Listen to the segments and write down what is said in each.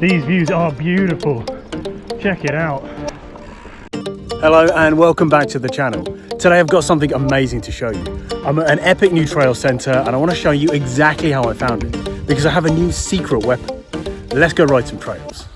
These views are beautiful. Check it out. Hello and welcome back to the channel. Today I've got something amazing to show you. I'm at an epic new trail centre and I want to show you exactly how I found it, because I have a new secret weapon. Let's go ride some trails.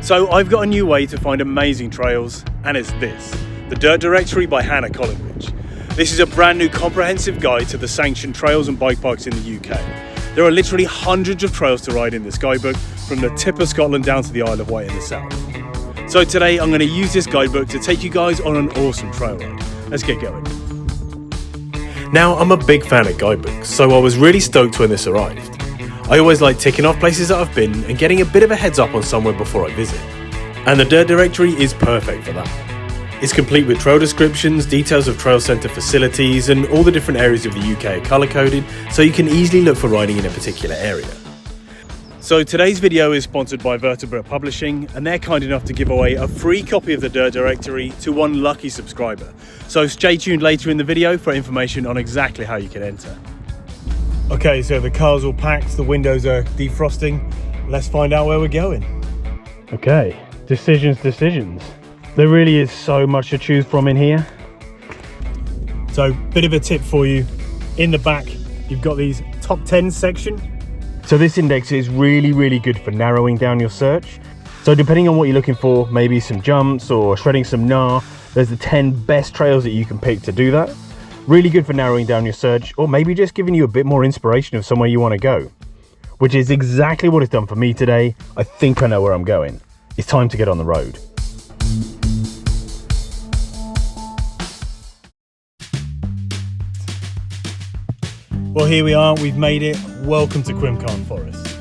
So I've got a new way to find amazing trails, and it's this, the Dirt Directory by Hannah Collingridge. This is a brand new comprehensive guide to the sanctioned trails and bike parks in the UK. There are literally hundreds of trails to ride in this guidebook, from the tip of Scotland down to the Isle of Wight in the south. So today I'm going to use this guidebook to take you guys on an awesome trail ride. Let's get going. Now, I'm a big fan of guidebooks, so I was really stoked when this arrived. I always like ticking off places that I've been and getting a bit of a heads up on somewhere before I visit. And the Dirt Directory is perfect for that. It's complete with trail descriptions, details of trail centre facilities, and all the different areas of the UK are colour coded, so you can easily look for riding in a particular area. So today's video is sponsored by Vertebrate Publishing, and they're kind enough to give away a free copy of the Dirt Directory to one lucky subscriber. So stay tuned later in the video for information on exactly how you can enter. Okay, so the car's all packed, the windows are defrosting. Let's find out where we're going. Okay, decisions. There really is so much to choose from in here. So, bit of a tip for you. In the back, you've got these top 10 section. So this index is really good for narrowing down your search. So depending on what you're looking for, maybe some jumps or shredding some gnar, there's the 10 best trails that you can pick to do that. Really good for narrowing down your search, or maybe just giving you a bit more inspiration of somewhere you want to go, which is exactly what it's done for me today. I think I know where I'm going. It's time to get on the road. Well, here we are, we've made it. Welcome to CwmCarn Forest.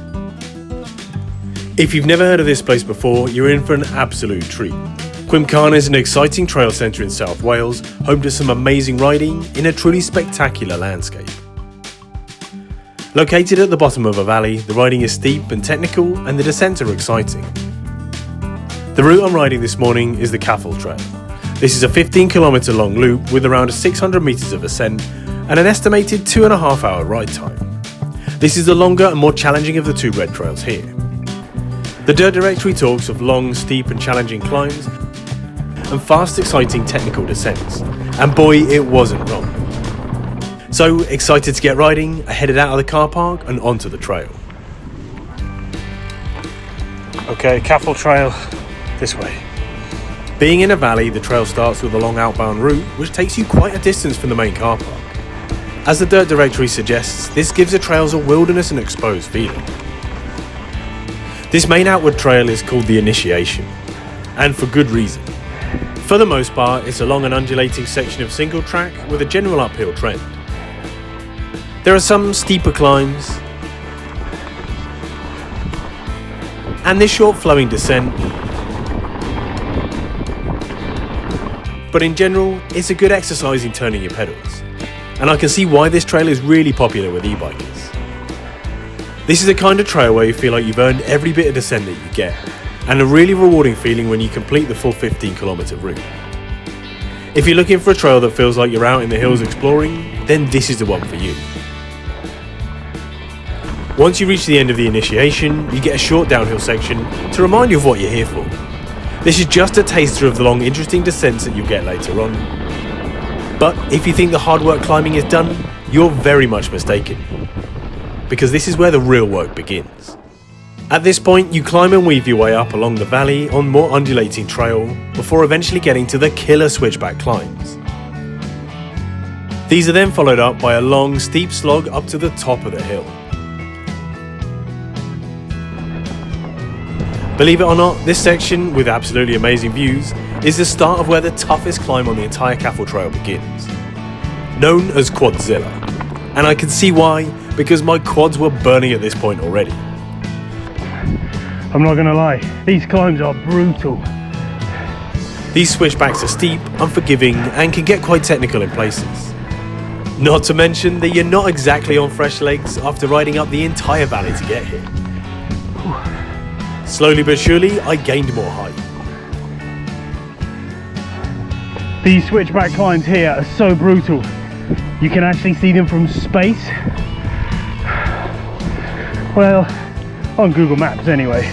If you've never heard of this place before, you're in for an absolute treat. CwmCarn is an exciting trail centre in South Wales, home to some amazing riding in a truly spectacular landscape. Located at the bottom of a valley, the riding is steep and technical, and the descents are exciting. The route I'm riding this morning is the Cafall Trail. This is a 15km long loop with around 600 metres of ascent and an estimated 2.5 hour ride time. This is the longer and more challenging of the two red trails here. The Dirt Directory talks of long, steep and challenging climbs and fast, exciting technical descents, and boy, it wasn't wrong. So excited to get riding, I headed out of the car park and onto the trail. Okay, Cafall Trail, this way. Being in a valley, the trail starts with a long outbound route, which takes you quite a distance from the main car park. As the Dirt Directory suggests, this gives the trails a wilderness and exposed feeling. This main outward trail is called the Initiation, and for good reason. For the most part, it's a long and undulating section of single track with a general uphill trend. There are some steeper climbs, and this short flowing descent, but in general, it's a good exercise in turning your pedals, and I can see why this trail is really popular with e-bikers. This is the kind of trail where you feel like you've earned every bit of descent that you get, and a really rewarding feeling when you complete the full 15km route. If you're looking for a trail that feels like you're out in the hills exploring, then this is the one for you. Once you reach the end of the Initiation, you get a short downhill section to remind you of what you're here for. This is just a taster of the long, interesting descents that you'll get later on. But if you think the hard work climbing is done, you're very much mistaken, because this is where the real work begins. At this point, you climb and weave your way up along the valley on more undulating trail before eventually getting to the killer switchback climbs. These are then followed up by a long, steep slog up to the top of the hill. Believe it or not, this section, with absolutely amazing views, is the start of where the toughest climb on the entire Cafall Trail begins. Known as Quadzilla. And I can see why, because my quads were burning at this point already. I'm not gonna lie, these climbs are brutal. These switchbacks are steep, unforgiving, and can get quite technical in places. Not to mention that you're not exactly on fresh legs after riding up the entire valley to get here. Slowly but surely, I gained more height. These switchback climbs here are so brutal. You can actually see them from space. Well, on Google Maps anyway.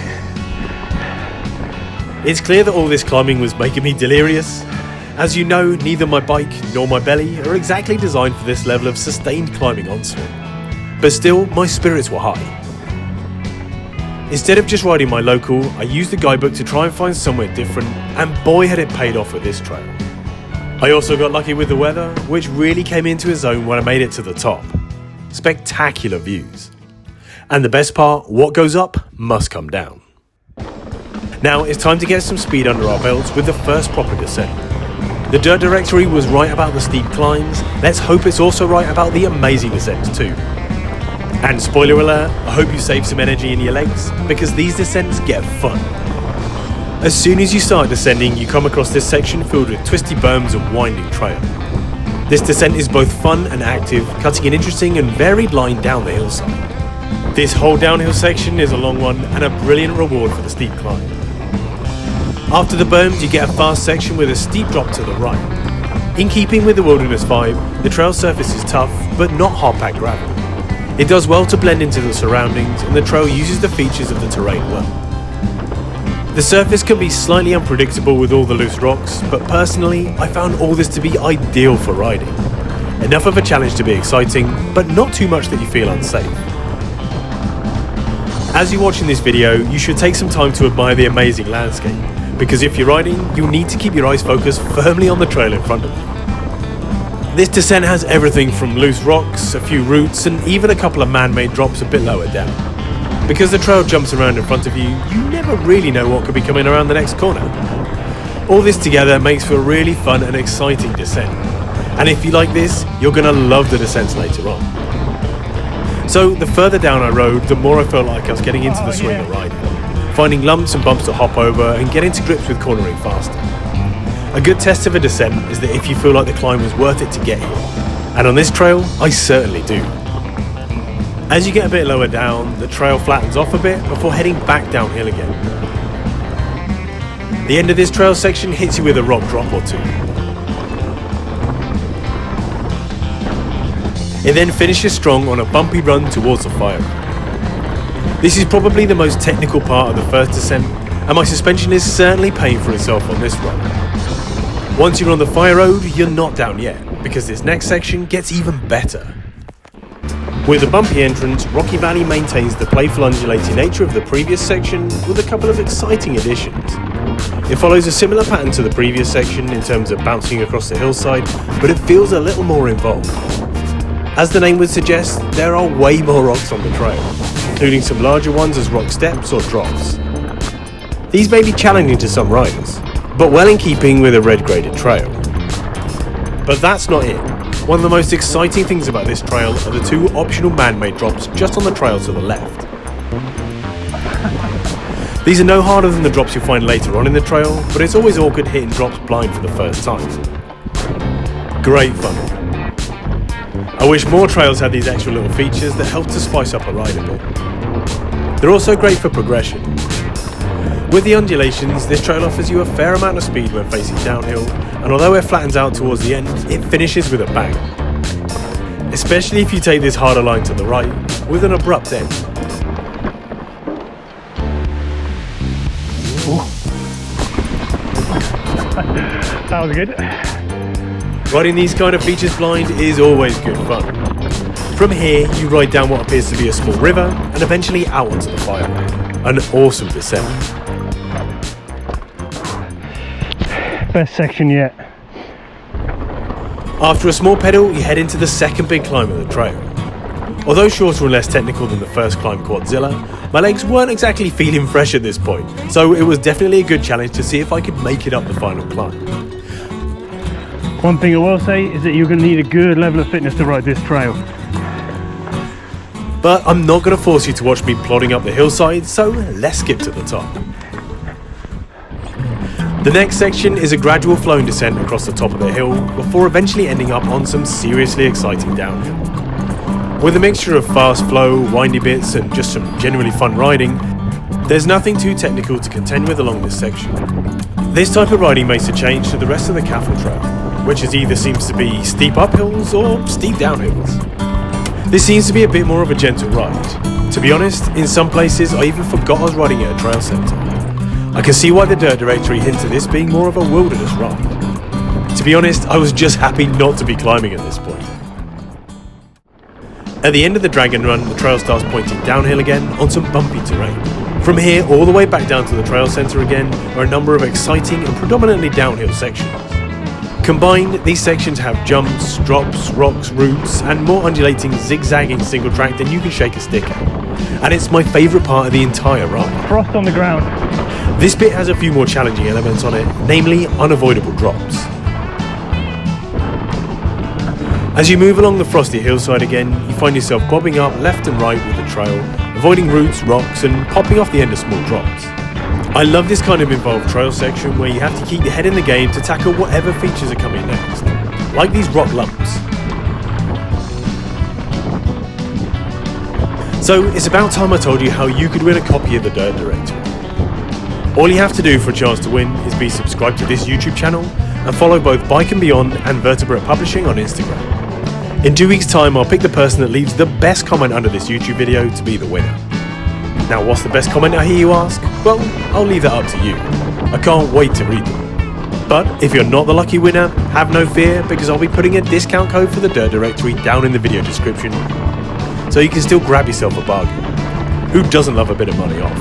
It's clear that all this climbing was making me delirious. As you know, neither my bike nor my belly are exactly designed for this level of sustained climbing onslaught. But still, my spirits were high. Instead of just riding my local, I used the guidebook to try and find somewhere different, and boy had it paid off with this trail. I also got lucky with the weather, which really came into its own when I made it to the top. Spectacular views. And the best part, what goes up must come down. Now it's time to get some speed under our belts with the first proper descent. The dirt directory was right about the steep climbs, let's hope it's also right about the amazing descents too. And spoiler alert, I hope you save some energy in your legs, because these descents get fun. As soon as you start descending, you come across this section filled with twisty berms and winding trail. This descent is both fun and active, cutting an interesting and varied line down the hillside. This whole downhill section is a long one and a brilliant reward for the steep climb. After the berms, you get a fast section with a steep drop to the right. In keeping with the wilderness vibe, the trail surface is tough, but not hard-packed gravel. It does well to blend into the surroundings, and the trail uses the features of the terrain well. The surface can be slightly unpredictable with all the loose rocks, but personally, I found all this to be ideal for riding. Enough of a challenge to be exciting, but not too much that you feel unsafe. As you're watching this video, you should take some time to admire the amazing landscape, because if you're riding, you'll need to keep your eyes focused firmly on the trail in front of you. This descent has everything from loose rocks, a few roots, and even a couple of man-made drops a bit lower down. Because the trail jumps around in front of you, you never really know what could be coming around the next corner. All this together makes for a really fun and exciting descent. And if you like this, you're gonna love the descents later on. So the further down I rode, the more I felt like I was getting into the swing of riding, finding lumps and bumps to hop over and getting to grips with cornering faster. A good test of a descent is that if you feel like the climb was worth it to get here. And on this trail, I certainly do. As you get a bit lower down, the trail flattens off a bit before heading back downhill again. The end of this trail section hits you with a rock drop or two. It then finishes strong on a bumpy run towards the fire. This is probably the most technical part of the first descent, and my suspension is certainly paying for itself on this run. Once you're on the fire road, you're not down yet, because this next section gets even better. With a bumpy entrance, Rocky Valley maintains the playful undulating nature of the previous section with a couple of exciting additions. It follows a similar pattern to the previous section in terms of bouncing across the hillside, but it feels a little more involved. As the name would suggest, there are way more rocks on the trail, including some larger ones as rock steps or drops. These may be challenging to some riders, but well in keeping with a red graded trail. But that's not it. One of the most exciting things about this trail are the two optional man-made drops just on the trail to the left. These are no harder than the drops you'll find later on in the trail, but it's always awkward hitting drops blind for the first time. Great fun. I wish more trails had these extra little features that help to spice up a ride a bit. They're also great for progression. With the undulations, this trail offers you a fair amount of speed when facing downhill, and although it flattens out towards the end, it finishes with a bang. Especially if you take this harder line to the right, with an abrupt end. That was good. Riding these kind of features blind is always good fun. From here, you ride down what appears to be a small river, and eventually out onto the fireway. An awesome descent. Best section yet. After a small pedal, you head into the second big climb of the trail. Although shorter and less technical than the first climb, Quadzilla, my legs weren't exactly feeling fresh at this point, so it was definitely a good challenge to see if I could make it up the final climb. One thing I will say is that you're going to need a good level of fitness to ride this trail. But I'm not going to force you to watch me plodding up the hillside, so let's skip to the top. The next section is a gradual flowing descent across the top of the hill before eventually ending up on some seriously exciting downhill. With a mixture of fast flow, windy bits and just some genuinely fun riding, there's nothing too technical to contend with along this section. This type of riding makes a change to the rest of the Cafall trail, which either seems to be steep uphills or steep downhills. This seems to be a bit more of a gentle ride. To be honest, in some places I even forgot I was riding at a trail centre. I can see why the Dirt Directory hinted this being more of a wilderness ride. To be honest, I was just happy not to be climbing at this point. At the end of the Dragon Run, the trail starts pointing downhill again on some bumpy terrain. From here all the way back down to the trail centre again are a number of exciting and predominantly downhill sections. Combined, these sections have jumps, drops, rocks, roots and more undulating, zigzagging single track than you can shake a stick at. And it's my favourite part of the entire ride. Frost on the ground. This bit has a few more challenging elements on it, namely unavoidable drops. As you move along the frosty hillside again, you find yourself bobbing up left and right with the trail, avoiding roots, rocks and popping off the end of small drops. I love this kind of involved trail section where you have to keep your head in the game to tackle whatever features are coming next, like these rock lumps. So it's about time I told you how you could win a copy of the Dirt Directory. All you have to do for a chance to win is be subscribed to this YouTube channel and follow both Bike and Beyond and Vertebrate Publishing on Instagram. In 2 weeks' time, I'll pick the person that leaves the best comment under this YouTube video to be the winner. Now, what's the best comment, I hear you ask? Well, I'll leave that up to you. I can't wait to read them. But if you're not the lucky winner, have no fear, because I'll be putting a discount code for the Dirt Directory down in the video description, so you can still grab yourself a bargain. Who doesn't love a bit of money off?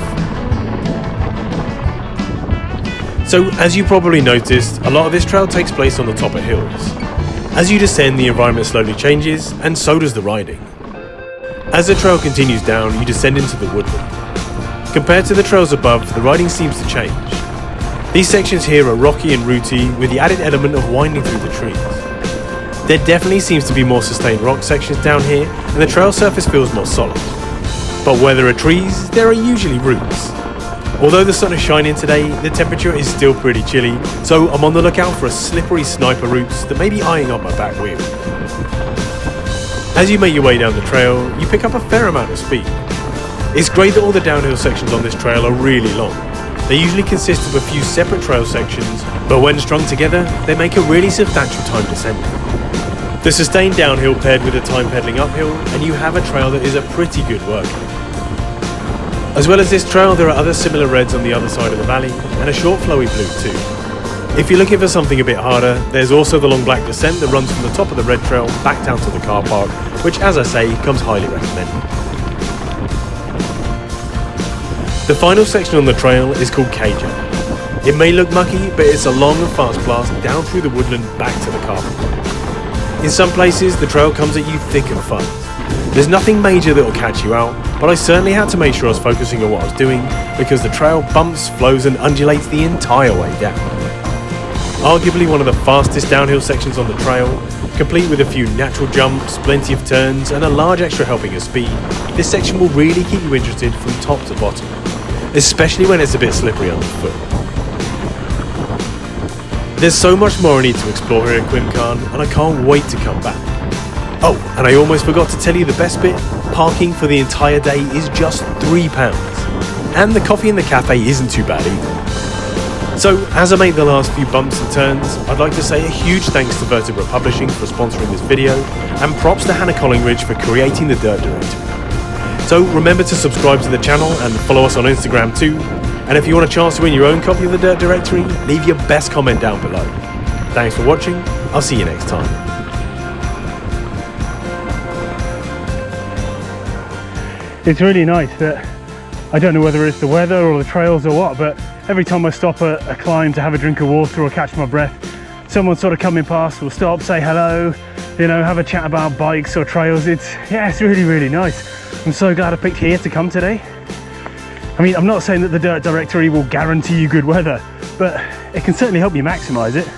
So, as you probably noticed, a lot of this trail takes place on the top of hills. As you descend, the environment slowly changes, and so does the riding. As the trail continues down, you descend into the woodland. Compared to the trails above, the riding seems to change. These sections here are rocky and rooty, with the added element of winding through the trees. There definitely seems to be more sustained rock sections down here, and the trail surface feels more solid. But where there are trees, there are usually roots. Although the sun is shining today, the temperature is still pretty chilly, so I'm on the lookout for a slippery sniper roots that may be eyeing up my back wheel. As you make your way down the trail, you pick up a fair amount of speed. It's great that all the downhill sections on this trail are really long. They usually consist of a few separate trail sections, but when strung together, they make a really substantial time descending. The sustained downhill paired with a time pedaling uphill, and you have a trail that is a pretty good workout. As well as this trail, there are other similar reds on the other side of the valley, and a short flowy blue too. If you're looking for something a bit harder, there's also the long black descent that runs from the top of the red trail back down to the car park, which, as I say, comes highly recommended. The final section on the trail is called K-Jump. It may look mucky, but it's a long and fast blast down through the woodland back to the car park. In some places, the trail comes at you thick and fast. There's nothing major that will catch you out, but I certainly had to make sure I was focusing on what I was doing, because the trail bumps, flows and undulates the entire way down. Arguably one of the fastest downhill sections on the trail, complete with a few natural jumps, plenty of turns and a large extra helping of speed, this section will really keep you interested from top to bottom, especially when it's a bit slippery underfoot. There's so much more I need to explore here at CwmCarn, and I can't wait to come back. Oh, and I almost forgot to tell you the best bit, parking for the entire day is just £3. And the coffee in the cafe isn't too bad either. So, as I make the last few bumps and turns, I'd like to say a huge thanks to Vertebrate Publishing for sponsoring this video, and props to Hannah Collingridge for creating the Dirt Directory. So remember to subscribe to the channel and follow us on Instagram too, and if you want a chance to win your own copy of the Dirt Directory, leave your best comment down below. Thanks for watching, I'll see you next time. It's really nice that, I don't know whether it's the weather or the trails or what, but every time I stop a climb to have a drink of water or catch my breath, someone sort of coming past will stop, say hello, you know, have a chat about bikes or trails. It's really, really nice. I'm so glad I picked here to come today. I mean, I'm not saying that the Dirt Directory will guarantee you good weather, but it can certainly help you maximize it.